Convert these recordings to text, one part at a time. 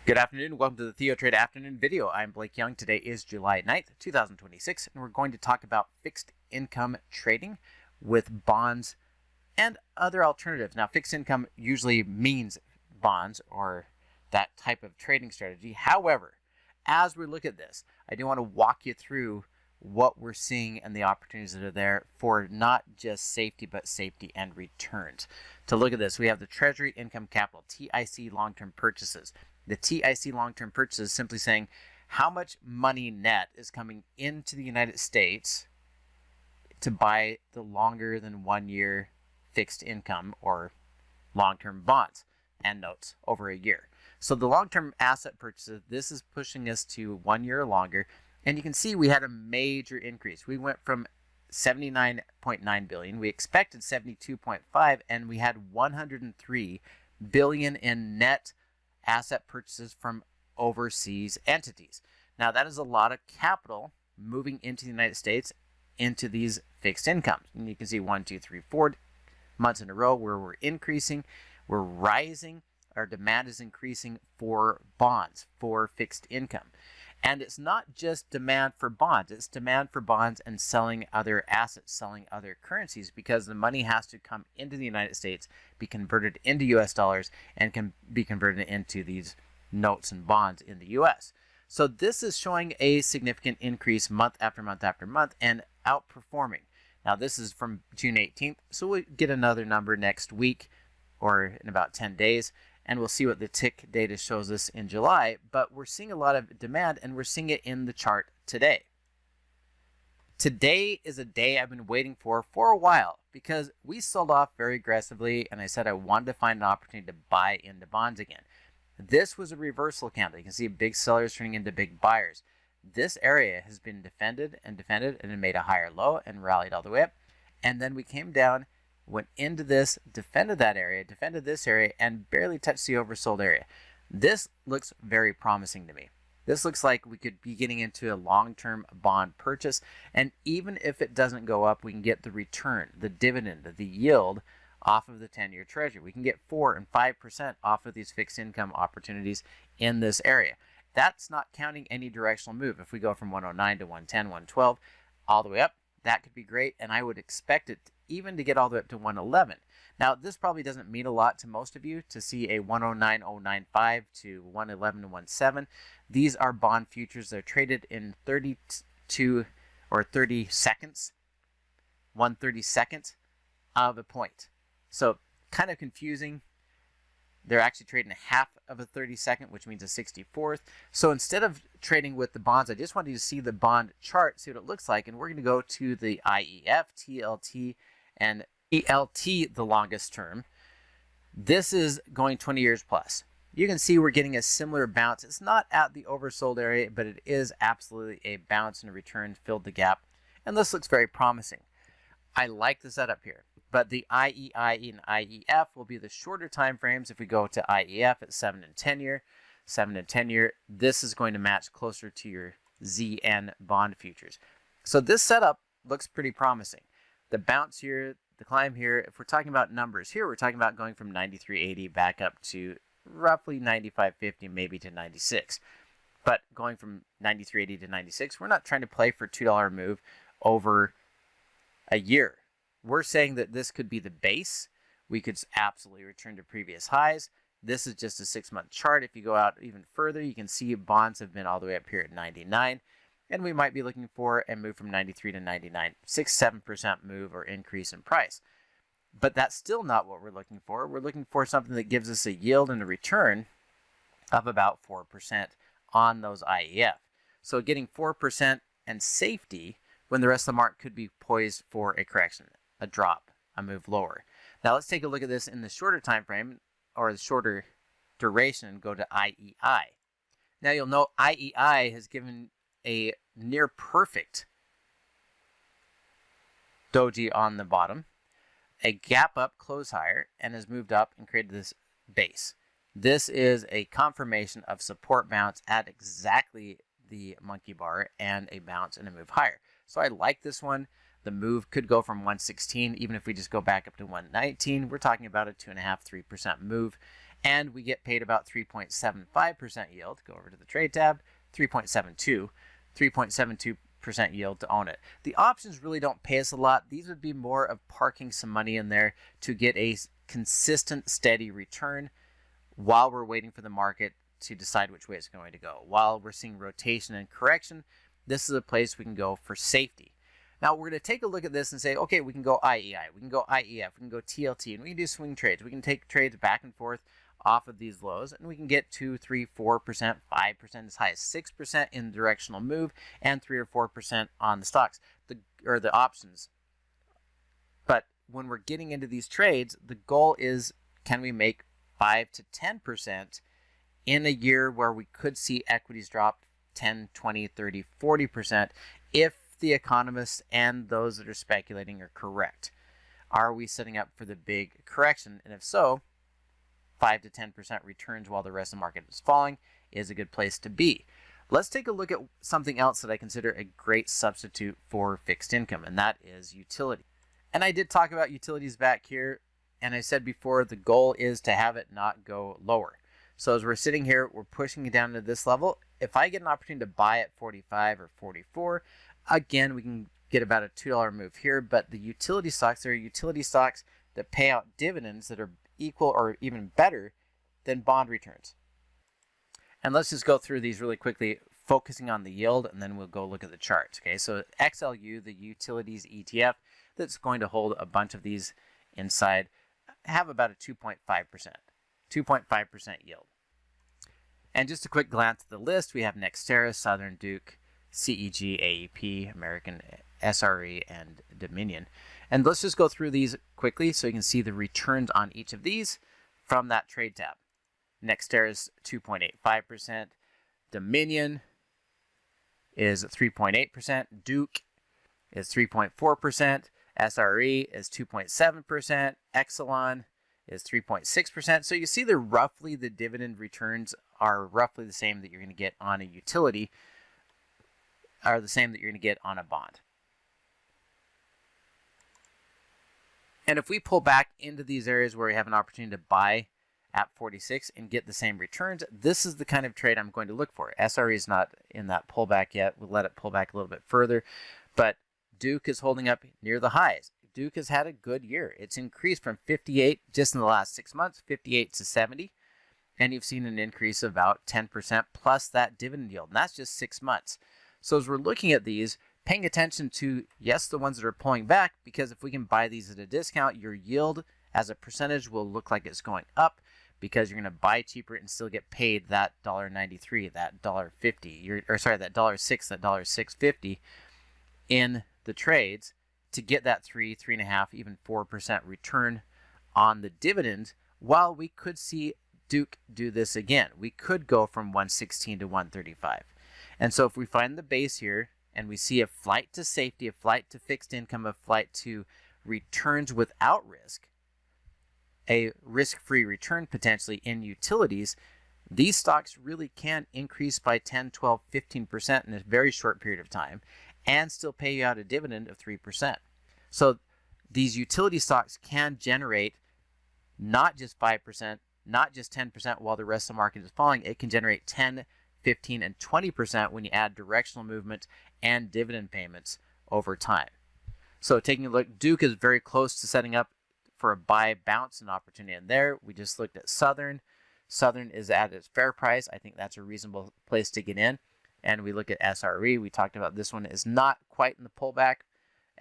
Good afternoon. Welcome to the TheoTrade afternoon video. I'm Blake Young. Today is July 9th, 2026, and we're going to talk about fixed income trading with bonds and other alternatives. Now, fixed income usually means bonds or that type of trading strategy. However, as we look at this, I do want to walk you through what we're seeing and the opportunities that are there for not just safety, but safety and returns. To look at this, we have the Treasury Income Capital, TIC long-term purchases. The TIC long-term purchase is simply saying how much money net is coming into the United States to buy the longer than 1 year fixed income or long-term bonds and notes over a year. So the long-term asset purchases, this is pushing us to 1 year or longer. And you can see we had a major increase. We went from 79.9 billion. We expected 72.5, and we had 103 billion in net asset purchases from overseas entities. Now that is a lot of capital moving into the United States into these fixed incomes. And you can see 1, 2, 3, 4 months in a row where we're increasing, we're rising, our demand is increasing for bonds, for fixed income. And it's not just demand for bonds, it's demand for bonds and selling other assets, selling other currencies, because the money has to come into the United States, be converted into US dollars, and can be converted into these notes and bonds in the US. So this is showing a significant increase month after month after month and outperforming. Now this is from June 18th, so we'll get another number next week or in about 10 days. And we'll see what the tick data shows us in July, but we're seeing a lot of demand and we're seeing it in the chart today. Today is a day I've been waiting for a while because we sold off very aggressively and I said I wanted to find an opportunity to buy into bonds again. This was a reversal candle. You can see big sellers turning into big buyers. This area has been defended and it made a higher low and rallied all the way up. And then we came down, went into this, defended that area, defended this area, and barely touched the oversold area. This looks very promising to me. This looks like we could be getting into a long-term bond purchase, and even if it doesn't go up, we can get the return, the dividend, the yield off of the 10-year treasury. We can get 4 and 5% off of these fixed income opportunities in this area. That's not counting any directional move. If we go from 109 to 110, 112, all the way up, that could be great, and I would expect it even to get all the way up to 111. Now, this probably doesn't mean a lot to most of you to see a 109.095 to 111.17. These are bond futures. They're traded in 32 or 30 seconds, 1/32 of a point. So kind of confusing. They're actually trading a half of a 32nd, which means a 64th. So instead of trading with the bonds, I just wanted you to see the bond chart, see what it looks like. And we're going to go to the IEF, TLT, and ELT, the longest term. This is going 20 years plus. You can see we're getting a similar bounce. It's not at the oversold area, but it is absolutely a bounce and a return, filled the gap. And this looks very promising. I like the setup here. But the IEI and IEF will be the shorter time frames. If we go to IEF at 7 and 10 year, 7 and 10 year, this is going to match closer to your ZN bond futures. So this setup looks pretty promising. The bounce here, the climb here, if we're talking about numbers here, we're talking about going from 93.80 back up to roughly 95.50, maybe to 96. But going from 93.80 to 96, we're not trying to play for a $2 move over a year. We're saying that this could be the base. We could absolutely return to previous highs. This is just a 6-month chart. If you go out even further, you can see bonds have been all the way up here at 99. And we might be looking for a move from 93 to 99, 6-7% move or increase in price. But that's still not what we're looking for. We're looking for something that gives us a yield and a return of about 4% on those IEF. So getting 4% and safety when the rest of the market could be poised for a correction, a drop, a move lower. Now let's take a look at this in the shorter time frame or the shorter duration and go to IEI. Now you'll note IEI has given a near perfect doji on the bottom, a gap up, close higher, and has moved up and created this base. This is a confirmation of support bounce at exactly the monkey bar and a bounce and a move higher. So I like this one. The move could go from 116, even if we just go back up to 119. We're talking about a 2.5–3% move. and we get paid about 3.75% yield. Go over to the trade tab, 3.72% yield to own it. The options really don't pay us a lot. These would be more of parking some money in there to get a consistent, steady return while we're waiting for the market to decide which way it's going to go. While we're seeing rotation and correction, this is a place we can go for safety. Now we're going to take a look at this and say, okay, we can go IEI, we can go IEF, we can go TLT, and we can do swing trades. We can take trades back and forth off of these lows, and we can get 2, 3, 4%, 5%, as high as 6% in the directional move, and 3 or 4% on the stocks, the options. But when we're getting into these trades, the goal is, can we make 5 to 10% in a year where we could see equities drop 10, 20, 30, 40% if the economists and those that are speculating are correct? Are we setting up for the big correction? And if so, 5 to 10% returns while the rest of the market is falling is a good place to be. Let's take a look at something else that I consider a great substitute for fixed income, and that is utility. And I did talk about utilities back here, and I said before the goal is to have it not go lower. So as we're sitting here, we're pushing it down to this level. If I get an opportunity to buy at 45 or 44, again, we can get about a $2 move here, but the utility stocks are utility stocks that pay out dividends that are equal or even better than bond returns. And let's just go through these really quickly, focusing on the yield, and then we'll go look at the charts. Okay, so XLU, the utilities ETF, that's going to hold a bunch of these inside, have about a 2.5% yield. And just a quick glance at the list, we have NextEra, Southern, Duke, CEG, AEP, American, SRE, and Dominion. And let's just go through these quickly so you can see the returns on each of these from that trade tab. NextEra is 2.85%, Dominion is 3.8%, Duke is 3.4%, SRE is 2.7%, Exelon is 3.6%. So you see the dividend returns are roughly the same that you're going to get on a utility, are the same that you're going to get on a bond. And if we pull back into these areas where we have an opportunity to buy at 46 and get the same returns, this is the kind of trade I'm going to look for. SRE is not in that pullback yet. We'll let it pull back a little bit further. But Duke is holding up near the highs. Duke has had a good year. It's increased from 58 just in the last 6 months, 58 to 70. And you've seen an increase of about 10% plus that dividend yield. And that's just 6 months. So as we're looking at these, paying attention to, yes, the ones that are pulling back, because if we can buy these at a discount, your yield as a percentage will look like it's going up because you're going to buy cheaper and still get paid that $1.93, that $1.50, that $1.06, that $1.650 in the trades to get that 3.5, even 4% return on the dividend, while we could see Duke do this again. We could go from 116 to 135. And so if we find the base here and we see a flight to safety, a flight to fixed income, a flight to returns without risk, a risk-free return potentially in utilities, these stocks really can increase by 10, 12, 15% in a very short period of time and still pay you out a dividend of 3%. So these utility stocks can generate not just 5%, not just 10% while the rest of the market is falling. It can generate 10, 15, and 20% when you add directional movement and dividend payments over time. So taking a look, Duke is very close to setting up for a buy bounce and opportunity in there. We just looked at Southern. Southern is at its fair price. I think that's a reasonable place to get in. And we look at SRE. We talked about this one is not quite in the pullback.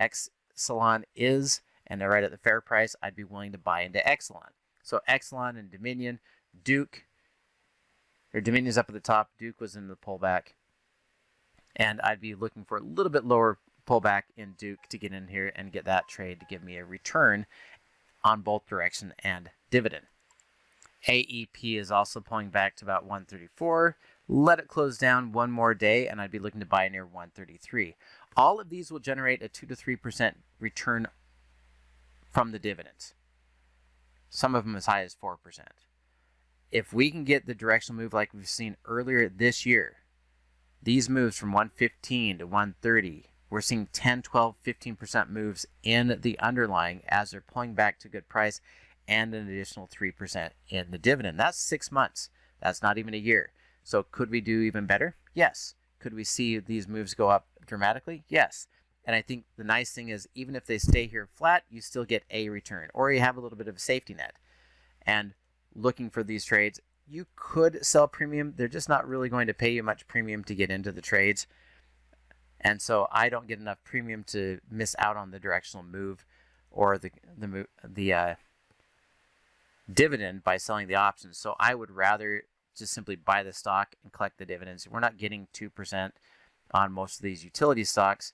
Exelon is, and they're right at the fair price. I'd be willing to buy into Exelon. So Exelon and Dominion, Duke, or Dominion's up at the top. Duke was in the pullback. And I'd be looking for a little bit lower pullback in Duke to get in here and get that trade to give me a return on both direction and dividend. AEP is also pulling back to about 134. Let it close down one more day, and I'd be looking to buy near 133. All of these will generate a 2 to 3% return from the dividends. Some of them as high as 4%. If we can get the directional move like we've seen earlier this year, these moves from 115 to 130, we're seeing 10, 12, 15% moves in the underlying as they're pulling back to good price and an additional 3% in the dividend. That's 6 months. That's not even a year. So could we do even better? Yes. Could we see these moves go up dramatically? Yes. And I think the nice thing is even if they stay here flat, you still get a return, or you have a little bit of a safety net. And looking for these trades, you could sell premium. They're just not really going to pay you much premium to get into the trades. And so I don't get enough premium to miss out on the directional move or the dividend by selling the options. So I would rather just simply buy the stock and collect the dividends. We're not getting 2% on most of these utility stocks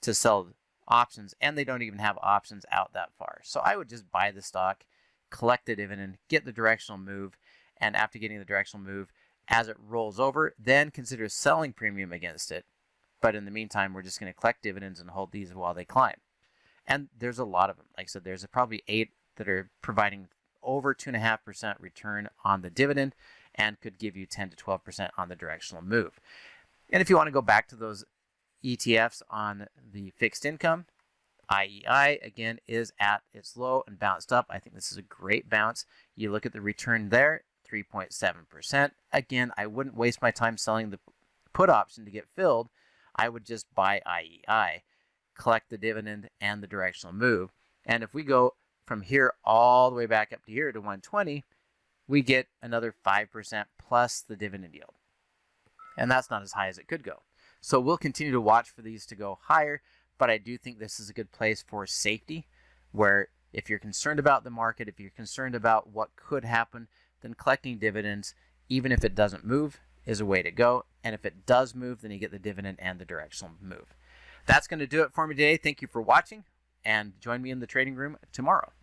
to sell options, and they don't even have options out that far. So I would just buy the stock, collect the dividend, get the directional move, and after getting the directional move, as it rolls over, then consider selling premium against it. But in the meantime, we're just going to collect dividends and hold these while they climb. And there's a lot of them. Like I said, there's probably 8 that are providing over 2.5% return on the dividend and could give you 10 to 12% on the directional move. And if you want to go back to those ETFs on the fixed income, IEI, again, is at its low and bounced up. I think this is a great bounce. You look at the return there, 3.7%. Again, I wouldn't waste my time selling the put option to get filled. I would just buy IEI, collect the dividend and the directional move. And if we go from here all the way back up to here to 120, we get another 5% plus the dividend yield. And that's not as high as it could go. So we'll continue to watch for these to go higher, but I do think this is a good place for safety, where if you're concerned about the market, if you're concerned about what could happen, then collecting dividends, even if it doesn't move, is a way to go. And if it does move, then you get the dividend and the directional move. That's going to do it for me today. Thank you for watching, and join me in the trading room tomorrow.